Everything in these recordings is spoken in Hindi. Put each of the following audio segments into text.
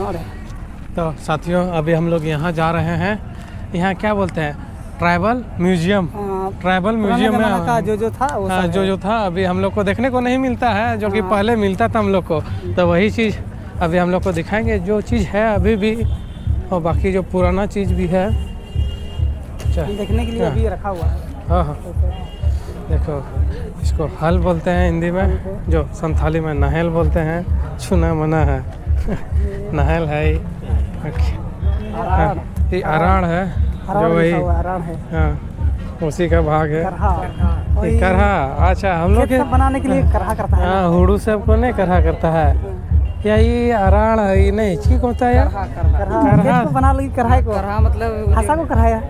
तो साथियों अभी हम लोग यहाँ जा रहे हैं, यहाँ क्या बोलते हैं ट्राइबल म्यूजियम। ट्राइबल म्यूजियम में का जो था वो जो था अभी हम लोग को देखने को नहीं मिलता है, जो कि पहले मिलता था हम लोग को। तो वही चीज़ अभी हम लोग को दिखाएंगे, जो चीज़ है अभी भी और बाकी जो पुराना चीज़ भी है देखने के लिए अभी रखा हुआ है। हाँ हाँ देखो, इसको हल बोलते हैं हिंदी में, जो संथाली में नहल बोलते हैं। छूना मना है नहल है ये अराड़ है, जो वही हाँ उसी का भाग है। करहा अच्छा हम लोग बनाने के लिए करहा करता है। हाँ हुडू सब को नहीं करहा करता है या ये अराड़ है, ये नहीं ठीक होता है यार। करहा बना लगी, करहा को करहा मतलब हंसा को करहा है,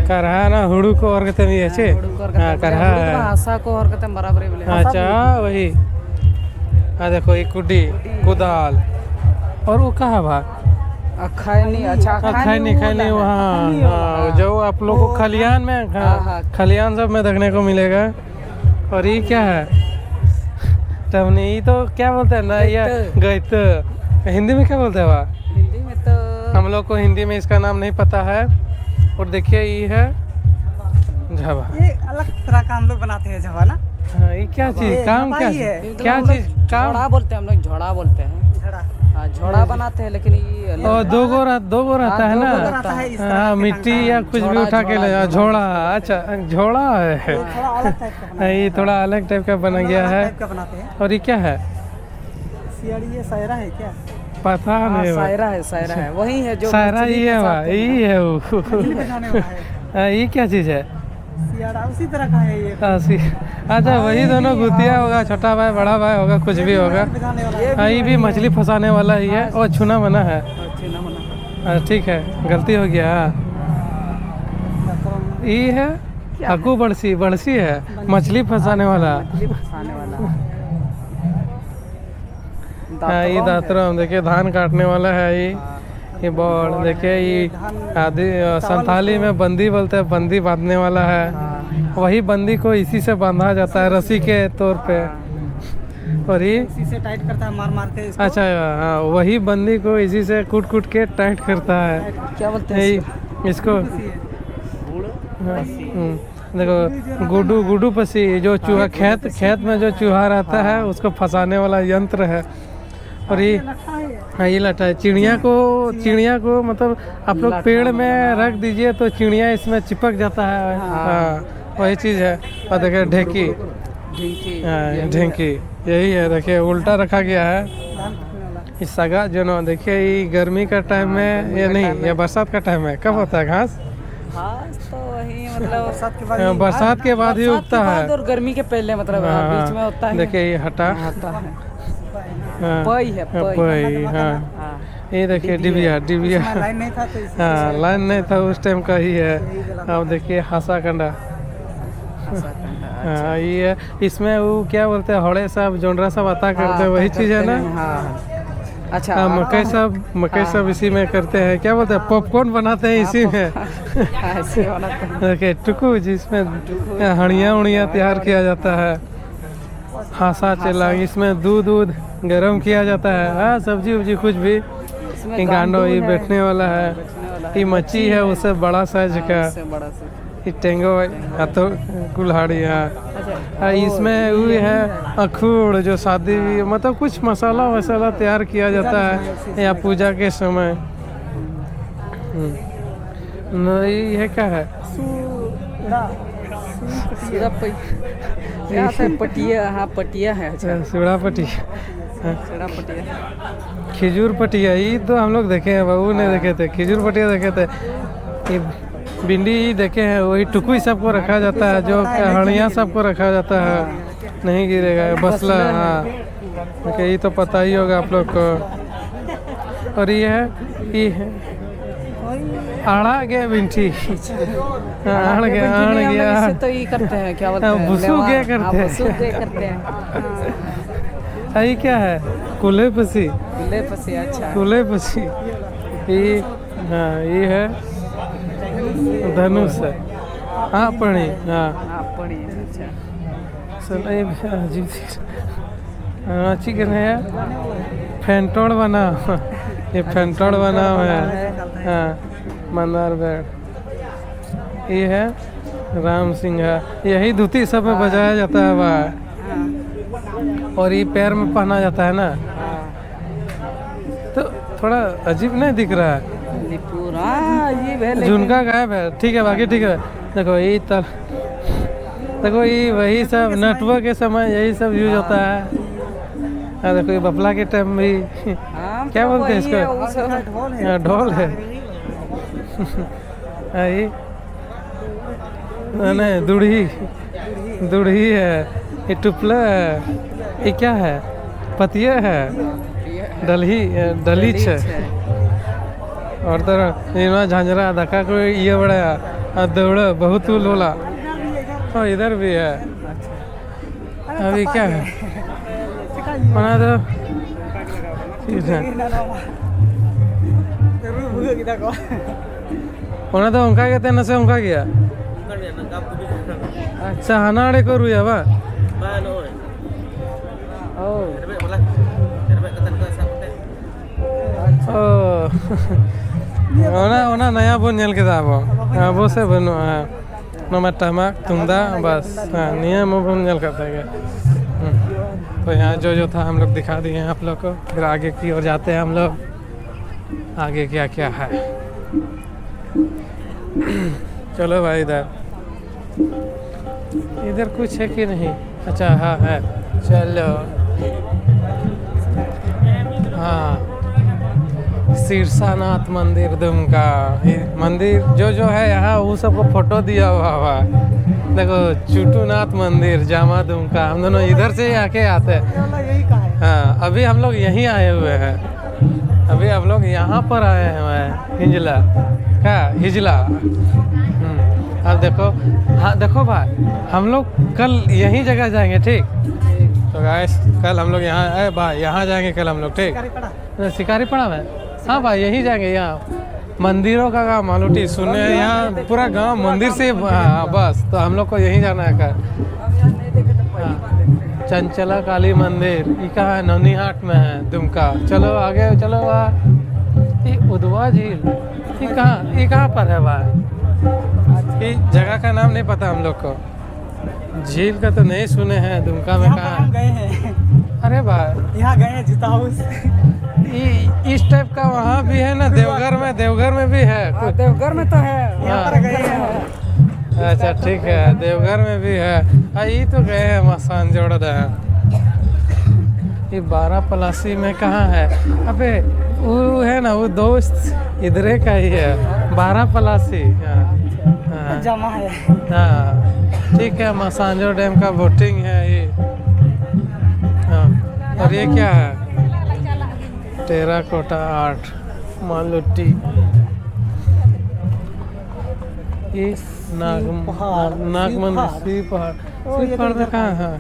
करहा ना हुडू को और कहते हैं अच्छे। हाँ करहा है, हंसा को और कहते हैं बराबर ही बोले। अच्छा वही। हाँ देखो ये कुड्डी कुदाल और वो कहाँ भाग खैनी। अच्छा खैनी वहाँ जो आप लोगों को खलियान में खलियान सब में देखने को मिलेगा। और ये क्या है तब नहीं, ये तो क्या बोलते हैं ना ये गैत, हिंदी में क्या बोलते हैं वहाँ? हिंदी में तो हम लोग को हिंदी में इसका नाम नहीं पता है। और देखिए ये है झवा, ये अलग तरह का हम लोग बनाते हैं झवा ना। हाँ ये क्या चीज़ काम क्या चीज़ काम झोड़ा बोलते हैं हम लोग, झोड़ा बोलते हैं। झोड़ा बनाते हैं लेकिन ये दो गो रहता है ना। हाँ मिट्टी या कुछ भी उठा के ले झोड़ा। अच्छा झोड़ा है, ये थोड़ा अलग टाइप का बना गया है। और ये क्या है? ये शायरा है क्या? पता नहीं। शायरा है वही है जो शायरा ही है भाई, यही है वो। ये क्या चीज़ है? उसी तरह का है ये। अच्छा वही दोनों गुतिया होगा, छोटा भाई बड़ा भाई होगा, कुछ भी होगा। हाँ ये भी मछली फंसाने वाला ही है। और छूना मना है। ठीक है गलती हो गया। ये है हकू बड़सी है, मछली फंसाने वाला। हाँ ये दातरम देखिए, धान काटने वाला है ये बॉल देखिए। ये आदि संथाली में बंदी बोलते हैं, बंदी बांधने वाला है। वही बंदी को इसी से बांधा जाता है रस्सी के तौर पे। और ये इसी से टाइट करता है, मार के इसको। अच्छा हाँ वही बंदी को इसी से कूट के टाइट करता है। क्या बोलते हैं इसको? देखो गुडू पसी, जो चूहा खेत में जो चूहा रहता है उसको फंसाने वाला यंत्र है। और ये हाँ ये लटा है। चिड़िया को मतलब आप लोग पेड़ में रख दीजिए तो चिड़िया इसमें चिपक जाता है। हाँ वही चीज़ है। और देखिए ढेंकी, हाँ ढेंकी यही है। देखिए उल्टा रखा गया है। इस सगा जो ना देखिए, ये गर्मी का टाइम में ये नहीं, ये बरसात का टाइम है। कब होता है घास? तो वही मतलब बरसात के बाद ही उगता है और गर्मी के पहले मतलब बीच में होता है। देखिए ये हटा पई है पई। हाँ ये देखिए डिबिया लाइन नहीं था तो हाँ लाइन नहीं था उस टाइम का ही है। अब देखिए हासा कंडा। हाँ ये इसमें वो क्या बोलते हैं हौड़े सब जोंडरा सब आता करते हैं, वही चीज़ है ना। अच्छा हाँ मकई सब इसी में करते हैं। क्या बोलते हैं पॉपकॉर्न बनाते हैं इसी में। देखिए टुकू जिसमें हड़िया उड़िया तैयार किया जाता है। हासा चला, इसमें दूध गरम किया जाता है। हाँ सब्जी उब्जी कुछ भी। गांडो ये बैठने वाला है। ये मच्छी है उससे बड़ा साइज का। ये टेंगो तो कुल्हाड़ी है। इसमें वो है अखूड़, जो शादी मतलब कुछ मसाला तैयार किया जाता है या पूजा के समय। ये क्या है? पटिया है। सूड़ा पटिया, खिजूर पटिया। ये तो हम लोग देखे हैं, बाबू ने देखे थे। खिजूर पटिया देखे थे। ये भिंडी देखे हैं। वही टुकुई सबको रखा जाता है, जो हड़िया सबको रखा जाता है, नहीं गिरेगा। बसला हाँ ये तो पता ही होगा आप लोग को। और ये है आड़ा गया बिंठी। आड़ गया तो ये करते हैं क्या बोलते हैं, बुसू गया करते हैं। ये क्या है? कुले पसी। अच्छा कुले पसी ये। हाँ ये है धनुष है। हाँ पढ़ी। हाँ अजीब अच्छी कहने है। फेंटोड़ बना ये फेंटड़ बना हुआ है। हाँ मंदार बेड। ये है राम सिंघा, यही धुती सब में बजाया जाता है वह, और ये पैर में पहना जाता है ना, तो थोड़ा अजीब नहीं दिख रहा है। पूरा अजीब है झुमका गायब है, ठीक है बाकी ठीक है। देखो ये देखो ये वही सब नेटवर्क के समय यही सब यूज होता है। देखो ये बपला के टाइम भी क्या बोलते हैं इसको, ढोल है। ये नहीं दूढ़ी है, ये टुपला है, ये क्या है, पतिया है, डलीच है। और तो झांझरा धक्का को ये बड़ा दौड़ बहुत लोला। और इधर भी है। अभी क्या है बना दो होना तो उनका कहते ना से उनका गया। अच्छा हनाड़े को रुया बा ओना नया बोन नेल के दाबो वो से बनो है नमक टमाक तुमदा बस। हाँ नियम बोन नेल करता है। तो यहाँ जो था हम लोग दिखा दिए हैं आप लोग को। फिर आगे की ओर जाते हैं हम लोग, आगे क्या क्या है। चलो भाई इधर कुछ है कि नहीं। अच्छा हाँ है, चलो। हाँ शीर्षानाथ मंदिर दुमका, मंदिर जो है यहाँ वो सबको फोटो दिया हुआ है। देखो चुटूनाथ मंदिर जामा दुमका, हम दोनों इधर से ही आके आते हैं। हाँ अभी हम लोग यहीं आए हुए हैं, अभी हम लोग यहाँ पर आए हैं हिजला क्या हिजला। अब देखो, हाँ देखो भाई हम लोग कल यही जगह जाएंगे, ठीक। तो गाइस कल हम लोग यहाँ आए भाई, यहाँ जाएंगे कल हम लोग, ठीक। शिकारी पड़ा में, हाँ भाई यही जाएंगे। यहाँ मंदिरों का गाँव मालूटी सुने, यहाँ पूरा गांव मंदिर से। हाँ बस तो हम लोग को यहीं जाना है कल। हाँ चंचला काली मंदिर ये कहाँ है, नौनीहाट में है दुमका। चलो आगे चलो। ये उदवा झील ये कहाँ पर है भाई, ये जगह का नाम नहीं पता हम लोग को। झील का तो नहीं सुने हैं, दुमका में कहाँ गए हैं। अरे भाई यहाँ गए हैं जूता हाउस। इस टाइप का वहाँ भी है ना, देवघर में भी है। देवघर में तो है, यहाँ पर गए हैं। अच्छा ठीक है, देवघर में भी है। ये तो गए हैं मसान जोड़ है। ये 12 पलासी में कहाँ है, अबे वो है ना वो दोस्त इधरे का ही है, 12 पलासी। हाँ जमा है। हाँ ठीक है, मसांजो डैम का बोटिंग है ये। हाँ और ये क्या है, टेराकोटा आर्ट मालूटी। ये नागमंदिर सी पहाड़ कहाँ है,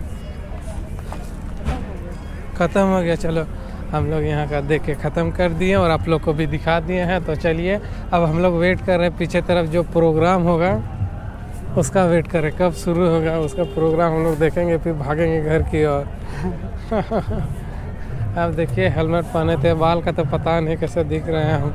ख़त्म हो गया। चलो हम लोग यहाँ का देख के ख़त्म कर दिए और आप लोग को भी दिखा दिए हैं। तो चलिए अब हम लोग वेट कर रहे हैं, पीछे तरफ जो प्रोग्राम होगा उसका वेट कर रहे, कब शुरू होगा उसका प्रोग्राम हम लोग देखेंगे, फिर भागेंगे घर की ओर। अब देखिए हेलमेट पहने थे, बाल का तो पता नहीं कैसे दिख रहे हैं हम।